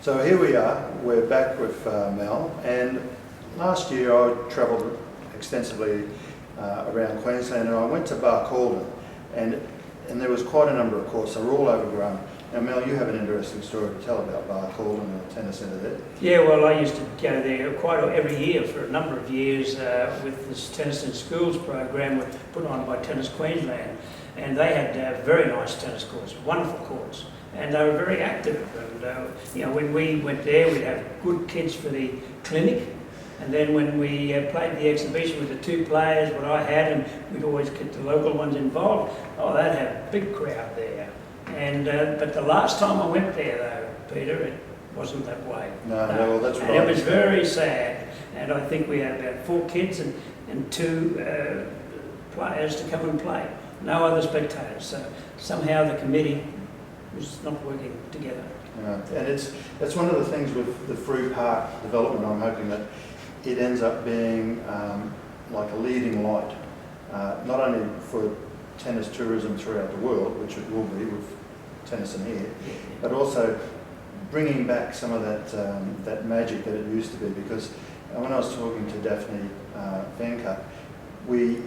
So here we are, we're back with Mel, and last year I travelled extensively around Queensland, and I went to Barcaldine, and there was quite a number of courts. They were all overgrown. Now Mel, you have an interesting story to tell about Barcaldine and the tennis centre there. Yeah, well, I used to go there quite every year for a number of years with this Tennis in Schools program put on by Tennis Queensland, and they had very nice tennis courts, wonderful courts, and they were very active. And you know, when we went there, we'd have good kids for the clinic, and then when we played the exhibition with the two players, what I had, and we'd always get the local ones involved, oh, they'd have a big crowd there. And but the last time I went there, though, Peter, it wasn't that way. No, well, that's right. And it was very sad. And I think we had about 4 kids and 2 players to come and play. No other spectators. So somehow the committee was not working together. And it's one of the things with the Frew Park development. I'm hoping that it ends up being like a leading light, not only for tennis tourism throughout the world, which it will be with tennis in here, but also bringing back some of that magic that it used to be. Because when I was talking to Daphne Vanker, we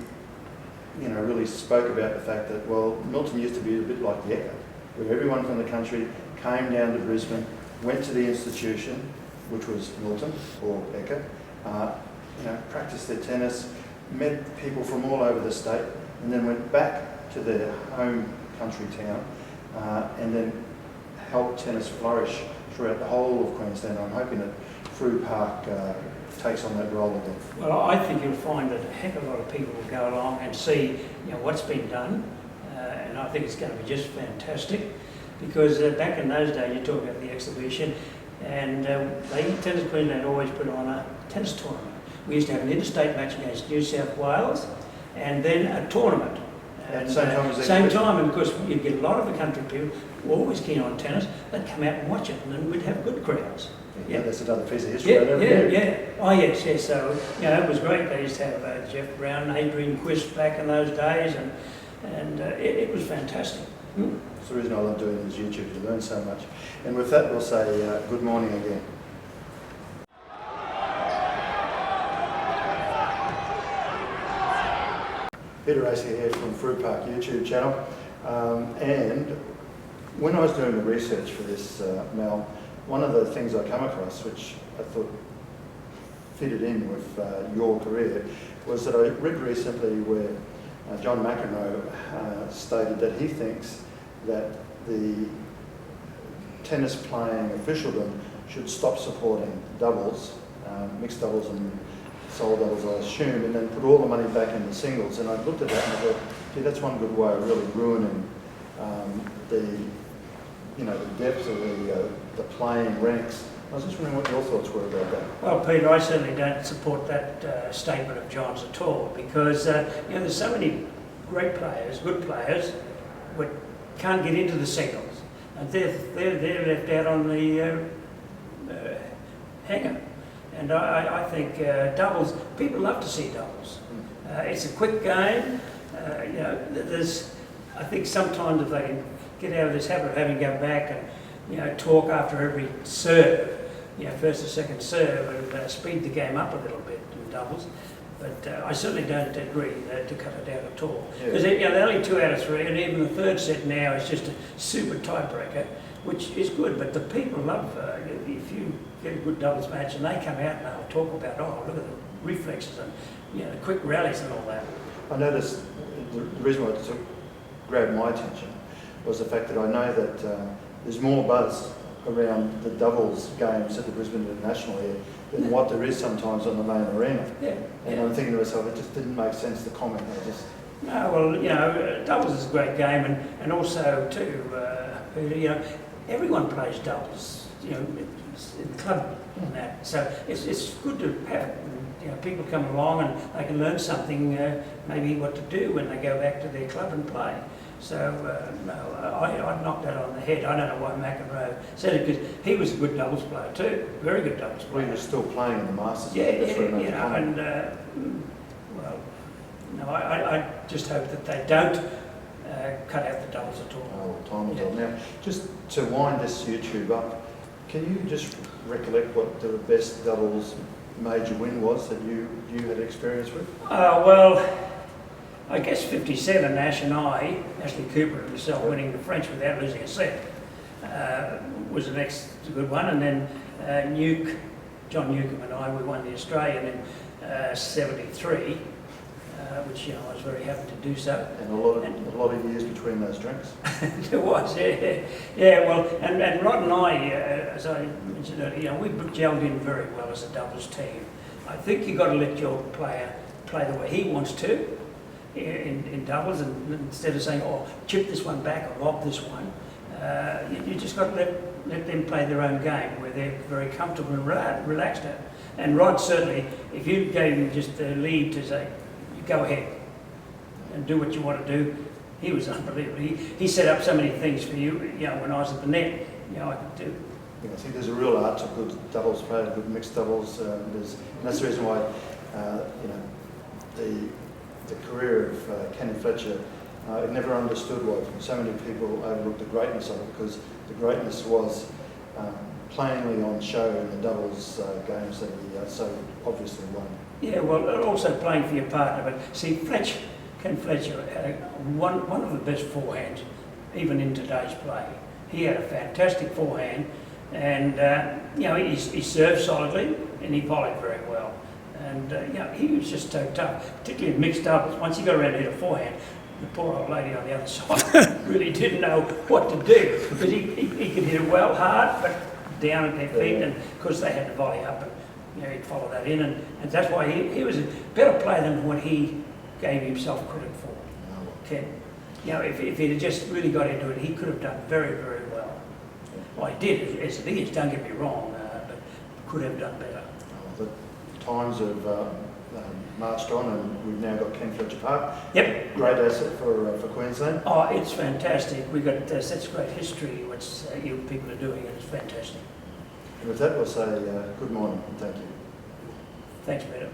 really spoke about the fact that, well, Milton used to be a bit like the Echo, where everyone from the country came down to Brisbane, went to the institution, which was Milton or Echo, practiced their tennis, met people from all over the state, and then went back to their home country town and then helped tennis flourish throughout the whole of Queensland. I'm hoping that Frew Park takes on that role again. Well, I think you'll find that a heck of a lot of people will go along and see what's been done, and I think it's going to be just fantastic, because back in those days, you talk about the exhibition, and Tennis Queensland always put on a tennis tournament. We used to have an interstate match against New South Wales, and then a tournament. At the same time as same time, and of course you'd get a lot of the country people who were always keen on tennis. They'd come out and watch it, and then we'd have good crowds. Yeah, that's another piece of history. Yeah. Oh yes. So it was great. They used to have Jeff Brown and Adrian Quist back in those days, and it was fantastic. It's the reason I love doing this YouTube, to learn so much. And with that, we'll say good morning again. Peter Racer here from Frew Park YouTube channel, and when I was doing the research for this, Mel, one of the things I come across, which I thought fitted in with your career, was that I read recently where John McEnroe stated that he thinks that the tennis playing officialdom should stop supporting doubles, mixed doubles and sole doubles, I assume, and then put all the money back into singles. And I looked at that and I thought, gee, that's one good way of really ruining the depth of the playing ranks. I was just wondering what your thoughts were about that. Well, Peter, I certainly don't support that statement of John's at all, because there's so many great players, good players, but can't get into the singles, and they're left out on the hanger. And I think doubles, people love to see doubles. It's a quick game. I think sometimes if they can get out of this habit of having to go back and talk after every serve, first or second serve, and speed the game up a little bit in doubles. But I certainly don't agree to cut it down at all. Because they're only 2 out of 3, and even the third set now is just a super tiebreaker, which is good. But the people love, if you get a good doubles match and they come out and they'll talk about, oh, look at the reflexes and the quick rallies and all that. I noticed the reason why it grabbed my attention was the fact that I know that there's more buzz around the doubles games at the Brisbane International here than what there is sometimes on the main arena. And I'm thinking to myself, it just didn't make sense to comment. No, well, doubles is a great game, and also too, everyone plays doubles, in the club and that. So it's good to have people come along and they can learn something, maybe what to do when they go back to their club and play. So I knocked that on the head. I don't know why McEnroe said it, because he was a good doubles player too, very good doubles player. Well, he was still playing in the Masters. I just hope that they don't cut out the doubles at all. Oh, time will tell. Now, just to wind this YouTube up, Can you just recollect what the best doubles major win was that you had experience with? Well, I guess 57, Ash and I, Ashley Cooper and myself, winning the French without losing a set, was the next good one. And then John Newcombe and I, we won the Australian in 73, which I was very happy to do so. And a lot of years between those drinks. There was, yeah. Yeah, well, and Rod and I, as I mentioned earlier, we gelled in very well as a doubles team. I think you've got to let your player play the way he wants to in doubles, and instead of saying, oh, chip this one back or lob this one, you just got to let them play their own game where they're very comfortable and relaxed at. And Rod certainly, if you gave him just the lead to say, go ahead and do what you want to do, he was unbelievable. He set up so many things for you, when I was at the net, I could do. I think there's a real art to good doubles play, good mixed doubles. And that's the reason why, the career of Ken Fletcher, I never understood why so many people overlooked the greatness of it, because the greatness was plainly on show in the doubles games that he so obviously won. Yeah, well, also playing for your partner. But see, Ken Fletcher had one of the best forehands, even in today's play. He had a fantastic forehand, and he served solidly and he volleyed very well. And he was just so tough, particularly in mixed doubles. Once he got around to hit a forehand, the poor old lady on the other side really didn't know what to do, because he could hit it well, hard, but down at their feet, and because they had to volley up, and he'd follow that in, and that's why he was a better player than what he gave himself credit for. Ken, if he'd have just really got into it, he could have done very, very well. Well, he did, as it is, don't get me wrong, but could have done better. The times have marched on, and we've now got Ken Fletcher Park. Yep. Great asset for Queensland. Oh, it's fantastic. We've got such great history, which you people are doing, and it's fantastic. And with that, we'll say good morning and thank you. Thanks, Peter.